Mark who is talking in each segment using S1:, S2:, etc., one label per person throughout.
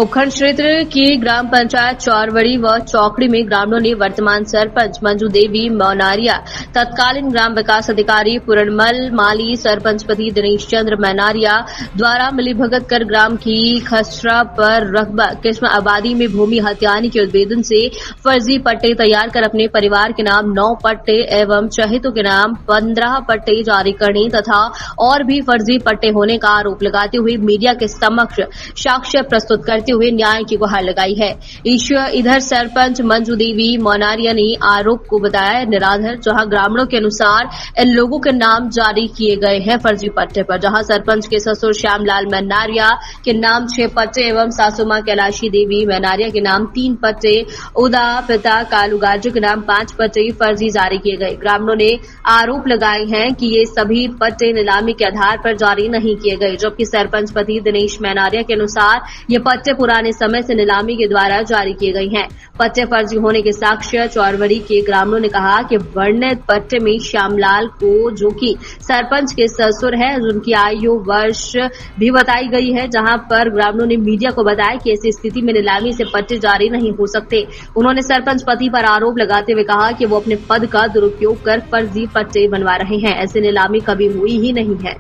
S1: उपखंड क्षेत्र की ग्राम पंचायत चौरवड़ी व चौकड़ी में ग्रामीणों ने वर्तमान सरपंच मंजू देवी मौनारिया, तत्कालीन ग्राम विकास अधिकारी पूरणमल माली, सरपंच पति दिनेश चंद्र मैनारिया द्वारा मिलीभगत कर ग्राम की खसरा पर रकबा किस्म आबादी में भूमि हथियाने के उद्भेदन से फर्जी पट्टे तैयार कर अपने परिवार के नाम 9 पट्टे एवं चहेतों के नाम 15 पट्टे जारी करने तथा और भी फर्जी पट्टे होने का आरोप लगाते हुए मीडिया के समक्ष साक्ष्य प्रस्तुत करते हुए न्याय की गुहार लगाई है। इधर सरपंच मंजू देवी मौनारिया ने आरोप को बताया निराधार, जहां ग्रामीणों के अनुसार इन लोगों के नाम जारी किए गए हैं फर्जी पट्टे पर, जहां सरपंच के ससुर श्यामलाल मैनारिया के नाम 6 पट्टे एवं सासू मां कैलाशी देवी मैनारिया के नाम 3 पट्टे, उदा पिता कालू गाजू के नाम 5 पट्टे फर्जी जारी किए गए। ग्रामीणों ने आरोप लगाए हैं कि ये सभी पट्टे नीलामी के आधार पर जारी नहीं किए गए, जबकि सरपंच पति दिनेश मैनारिया के अनुसार ये पट्टे पुराने समय से नीलामी के द्वारा जारी किए गए हैं। पट्टे फर्जी होने के साक्ष्य चौरवड़ी के ग्रामीणों ने कहा कि वर्णित पट्टे में श्यामलाल को, जो कि सरपंच के ससुर है, उनकी आयु वर्ष भी बताई गई है, जहां पर ग्रामीणों ने मीडिया को बताया कि ऐसी स्थिति में नीलामी से पट्टे जारी नहीं हो सकते। उन्होंने सरपंच पति पर आरोप लगाते हुए कहा कि वो अपने पद का दुरुपयोग कर फर्जी पट्टे बनवा रहे हैं, ऐसी नीलामी कभी हुई ही नहीं है।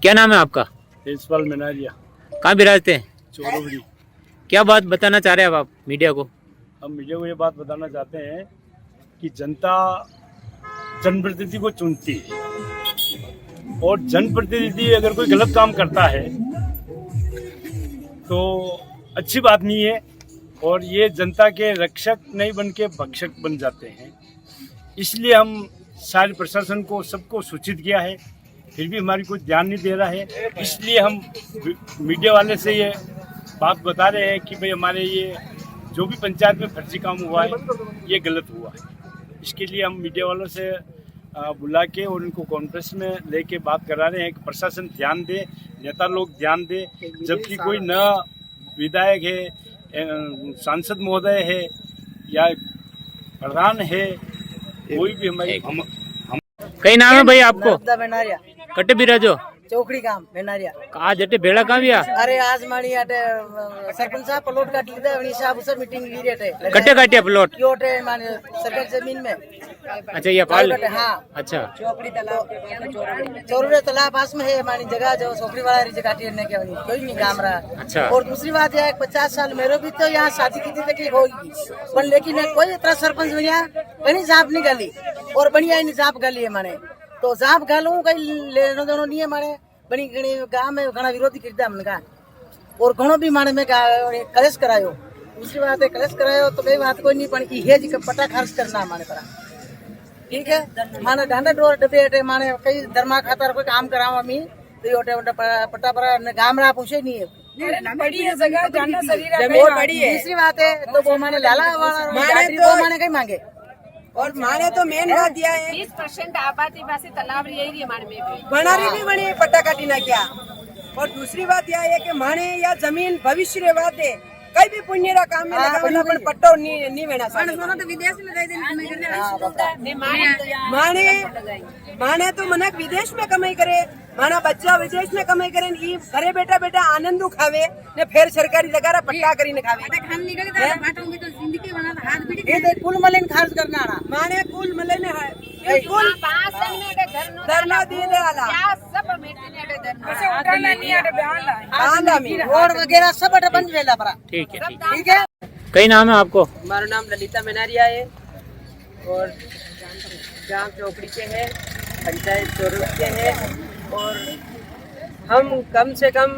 S2: क्या नाम है आपका?
S3: तेजपाल मैनारिया।
S2: कहाँ विराजते हैं?
S3: चौरवड़ी।
S2: क्या बात बताना चाह रहे हैं आप मीडिया को?
S3: हम मीडिया को ये बात बताना चाहते हैं कि जनता जनप्रतिनिधि को चुनती है और जनप्रतिनिधि अगर कोई गलत काम करता है तो अच्छी बात नहीं है, और ये जनता के रक्षक नहीं बन के भक्षक बन जाते हैं। इसलिए हम सारे प्रशासन को सबको सूचित किया है, फिर भी हमारी कोई ध्यान नहीं दे रहा है। इसलिए हम मीडिया वाले से ये बात बता रहे हैं कि भाई हमारे ये जो भी पंचायत में फर्जी काम हुआ है ये गलत हुआ है। इसके लिए हम मीडिया वालों से बुला के और उनको कॉन्फ्रेंस में लेके बात करा रहे हैं कि प्रशासन ध्यान दे, नेता लोग ध्यान दे, जबकि कोई न विधायक है, सांसद महोदय है या प्रधान है, कोई भी हमारे
S2: कई नाम है भाई आपको?
S4: मैनारिया
S2: कटे बिराजो
S4: चौकड़ी काम मैनारिया।
S2: आज अटे भेड़ा कहाँ भी
S4: अरे आज मानी अटे सरपंच साहब प्लॉट काट लीधा है, साहब उससे मीटिंग ली रहे थे।
S2: कटे काटिया प्लॉट?
S4: योटे माने सरकारी जमीन में।
S2: अच्छा, ये पाल?
S4: हाँ।
S2: अच्छा,
S4: चौकड़ी तालाब चौरवड़ी तालाब पास में है मानी जगह, जो चौकड़ी वाला रीज काटी ने के कोई नहीं काम रहा।
S2: अच्छा।
S4: और दूसरी बात यह 50 साल मेरे भी तो यहाँ शादी की तकलीफ होगी, पर लेकिन कोई इतना सरपंच बढ़िया कहीं जाप नहीं गली और बढ़िया नहीं जाप गली है माने, तो जाप गालू कहीं लेनो देनो नहीं है मारे। बनी घणी गांव में घना विरोधी करता हमने कहा, और घणो भी माने में कलेश करायो। दूसरी बात है कलेश करायो तो कई बात कोई नहीं, पण ये जी पट्टा खर्च करना माने पर ठीक है। माने डांडा डोर डबे माने कई धर्मा खातर कोई काम करावा मी तो योटे पट्टा पर गामरा पूछे नहीं है,
S5: बड़ी है जगह, जाना शरीर
S4: जमीन बड़ी है। तीसरी बात है तो वो माने लाला माने कहीं मांगे,
S5: और माने तो मेन बात दिया है
S6: 20% आबादी पासी तालाब यही माने में भी
S5: बनारी भी बनी पट्टा काटी ना क्या। और दूसरी बात यह है कि माने या जमीन भविष्य रे बात है, कई भी पुण्य रा काम में लगावना पण पट्टो नहीं वेना सा
S6: तो विदेश में लगाई देने
S5: माने तो मनक विदेश में कमाई करे, माना बच्चा विदेश में कमाई करे, ई घरे बेटा बेटा आनंद खावे ने फिर सरकारी जगह पट्टा करी ने खावे।
S6: खान निकल के बाटोंगे तो जिंदगी बना हाथ भी
S4: ये तो कुल मलेन खर्च करना ना
S5: माने कुल मले ने है कुल
S6: पासन में
S5: धरना दी दे वाला
S6: क्या सब मेटे ने धरना उठाना नहीं आटे
S5: आंदा मी
S4: रोड वगैरह सब अटे बंद वेला परा।
S2: ठीक है।
S4: ठीक है।
S2: कई नाम है आपको?
S7: हमारा नाम ललिता मैनारिया है और ग्राम चौकड़ी के हैं, पंचायत चौरवड़ी के हैं, और हम कम से कम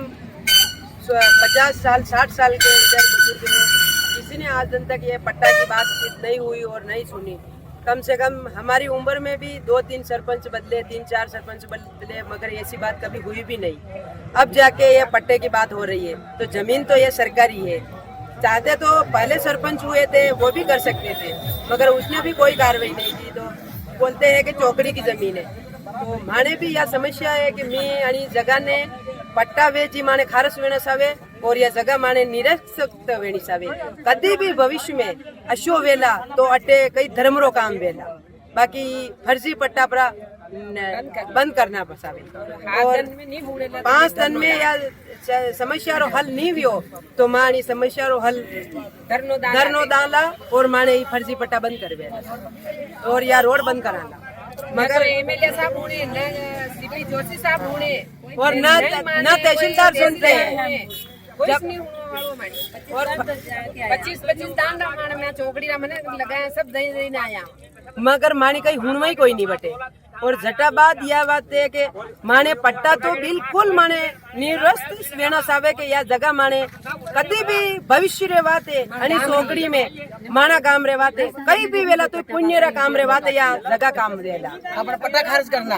S7: 50 साल 60 साल के इधर बुजुर्ग हैं। किसी ने आज दिन तक ये पट्टा की बात नहीं हुई और नहीं सुनी। कम से कम हमारी उम्र में भी 2-3 सरपंच बदले, 3-4 सरपंच बदले, मगर ऐसी बात कभी हुई भी नहीं। अब जाके ये पट्टे की बात हो रही है, तो जमीन तो ये सरकारी है। चाहते तो पहले सरपंच हुए थे वो भी कर सकते थे, मगर उसने भी कोई कार्रवाई नहीं की, तो बोलते हैं कि चौकड़ी की जमीन है। तो माने भी यह समस्या है कि मी आणि जगह ने पट्टा वेची माने खारस वेणस आवे और यह जगह माने निरक्षक वेणीस आवे। कदी भी भविष्य में अशो वेला तो अटे कई धर्मरो काम वेला, बाकी फर्जी पट्टा पर
S5: बंद करना पसावे और 5 दिन में या समस्या रो हल नहीं हुयो तो मानी समस्या रो हल धरनो डाला और माने ही फर्जी पट्टा बंद करवे और या रोड बंद कराना मगर
S6: एमएलए साहब होने न सीपी जोशी साहब होने
S5: और न तहसीलदार सुनते हैं
S6: कुछ नहीं होने वालों में और 25 दान रामायण में चौकड़ी रा मने लगाया सब दई दई ना आया
S5: मगर माने कहीं हुणवा ही कोई नहीं बटे और झटाबाद यह बात है कि माने पट्टा तो बिल्कुल माने निरस्त वेना सावे के या जगह माने कभी भी भविष्य रे बाते अनि सोकड़ी में माना काम रे बाते कहीं भी वेला तो पुण्य रा काम रे बाते या जगह काम देला
S4: अपना पट्टा खारिज करना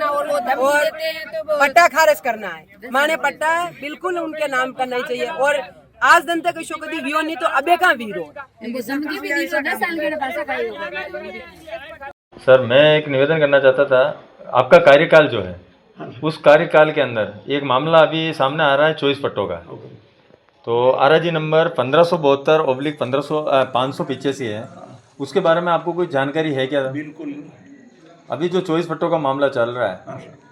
S6: और वो धमकी देते हैं तो वो
S5: पट्टा खारिज करना है माने पट्टा बिल्कुल उनके नाम करना ही चाहिए और आज दिन तक इसो कभी वियो नहीं तो अबे का वीरो
S6: जिंदगी भी 10 साल के पैसा खाई होगा।
S8: सर मैं एक निवेदन करना चाहता था। आपका कार्यकाल जो है उस कार्यकाल के अंदर एक मामला अभी सामने आ रहा है 24 पट्टों का। तो आरआईजी नंबर 1572/585 है, उसके बारे में आपको कोई जानकारी है क्या?
S9: बिल्कुल।
S8: अभी जो 24 पट्टों का मामला चल रहा है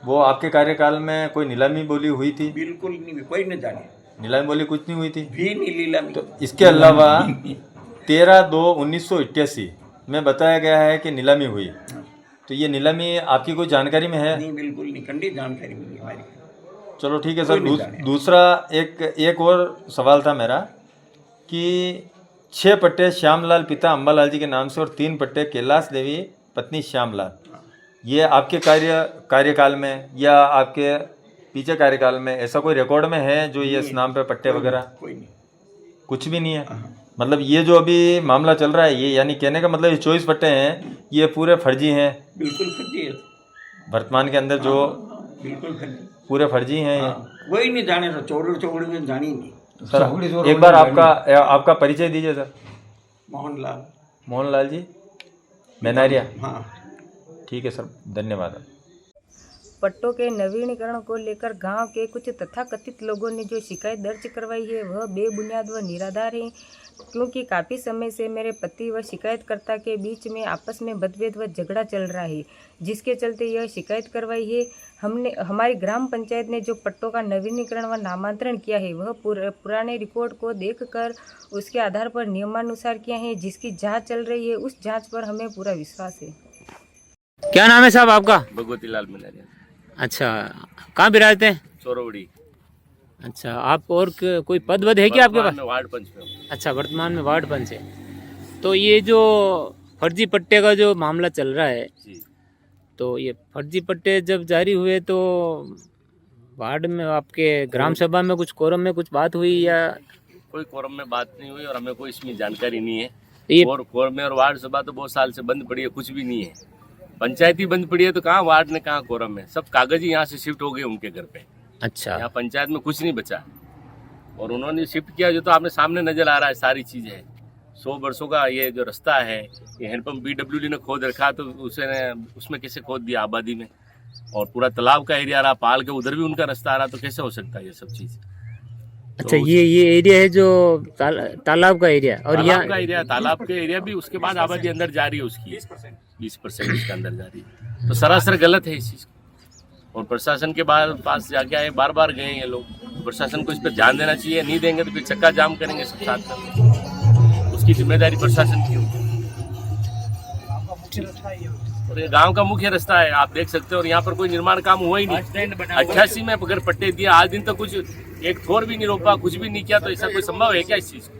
S8: वो आपके कार्यकाल में कोई नीलामी बोली हुई थी?
S9: बिल्कुल नहीं, कोई न जाने,
S8: नीलामी बोली कुछ नहीं हुई थी
S9: भी नहीं नीलामी।
S8: तो इसके अलावा 13/2/1988 में बताया गया है कि नीलामी हुई। तो ये नीलामी आपकी कोई जानकारी में है?
S9: नहीं, बिल्कुल नहीं, खंडी जानकारी मिली हमारी।
S8: चलो ठीक है सर। दूसरा एक और सवाल था मेरा कि 6 पट्टे श्यामलाल पिता अंबालाल जी के नाम से और 3 पट्टे कैलाश देवी पत्नी श्यामलाल, ये आपके कार्यकाल में या आपके पीछे कार्यकाल में ऐसा कोई रिकॉर्ड में है जो ये इस नाम पे पट्टे वगैरह?
S9: कोई नहीं,
S8: कुछ भी नहीं है। मतलब ये जो अभी मामला चल रहा है ये यानी कहने का मतलब ये 24 पट्टे हैं ये पूरे फर्जी हैं?
S9: बिल्कुल फर्जी है
S8: वर्तमान के अंदर जो
S9: बिल्कुल फर्जी,
S8: पूरे फर्जी हैं ये।
S9: वही नहीं जाने सर, चौड़ी में जानी नहीं।
S8: सर एक बार आपका परिचय दीजिए सर। मोहनलाल जी मैनारिया।
S9: हाँ
S8: ठीक है सर, धन्यवाद।
S10: पट्टों के नवीनीकरण को लेकर गांव के कुछ तथाकथित लोगों ने जो शिकायत दर्ज करवाई है वह बेबुनियाद व निराधार है, क्योंकि काफ़ी समय से मेरे पति व शिकायतकर्ता के बीच में आपस में मतभेद व झगड़ा चल रहा है, जिसके चलते यह शिकायत करवाई है। हमारी ग्राम पंचायत ने जो पट्टों का नवीनीकरण व नामांतरण किया है वह पुराने रिकॉर्ड को देखकर उसके आधार पर नियमानुसार किया है, जिसकी जाँच चल रही है। उस जाँच पर हमें पूरा विश्वास है।
S2: क्या नाम है साहब आपका?
S11: भगवती लाल मनारिया।
S2: अच्छा, कहाँ बिराजते हैं?
S11: चोरवड़ी।
S2: अच्छा, आप और कोई पद वद है क्या आपके पास?
S11: वार्ड पंच में।
S2: अच्छा, वर्तमान में वार्ड पंच है। तो ये जो फर्जी पट्टे का जो मामला चल रहा है
S11: जी,
S2: तो ये फर्जी पट्टे जब जारी हुए तो वार्ड में आपके ग्राम सभा में कुछ कोरम में कुछ बात हुई या?
S11: कोई कोरम में बात नहीं हुई और हमें कोई इसमें जानकारी नहीं है।
S2: ये
S11: और कोरम में और वार्ड सभा तो बहुत साल से बंद पड़ी है, कुछ भी नहीं है। पंचायती बंद पड़ी है तो कहाँ वार्ड ने कहाँ कोरम में, सब कागज ही यहाँ से शिफ्ट हो गए उनके घर पे।
S2: अच्छा,
S11: यहाँ पंचायत में कुछ नहीं बचा और उन्होंने शिफ्ट किया जो तो आपने सामने नजर आ रहा है, सारी चीज है। 100 वर्षों का ये जो रास्ता है ये हैंडपंप BWD ने खोद रखा, तो उसमें कैसे खोद दिया आबादी में, और पूरा तालाब का एरिया रहा, पाल के उधर भी उनका रास्ता आ रहा, तो कैसे हो सकता है ये सब चीज?
S2: अच्छा, ये एरिया है जो तालाब का एरिया, और यहाँ
S11: का एरिया, तालाब के एरिया भी, उसके बाद आबादी अंदर जा रही है उसकी 20% इसके अंदर जा रही है, तो सरासर गलत है इस चीज। और प्रशासन के पास जाके आए, बार बार गए ये लोग, प्रशासन को इस पर ध्यान देना चाहिए। नहीं देंगे तो फिर चक्का जाम करेंगे सब साथ में, उसकी जिम्मेदारी प्रशासन की होगी। और ये गांव का मुख्य रास्ता है, आप देख सकते हो, और यहाँ पर कोई निर्माण काम हुआ ही नहीं। 88 में अगर पट्टे दिया, आज दिन तक कुछ एक थोर भी नहीं रोपा, कुछ भी नहीं किया, तो ऐसा कोई संभव है क्या इस चीज को?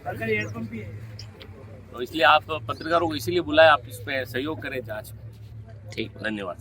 S11: तो इसलिए आप पत्रकारों को इसीलिए बुलाए, आप इस पे सहयोग करें जांच में।
S2: ठीक,
S11: धन्यवाद।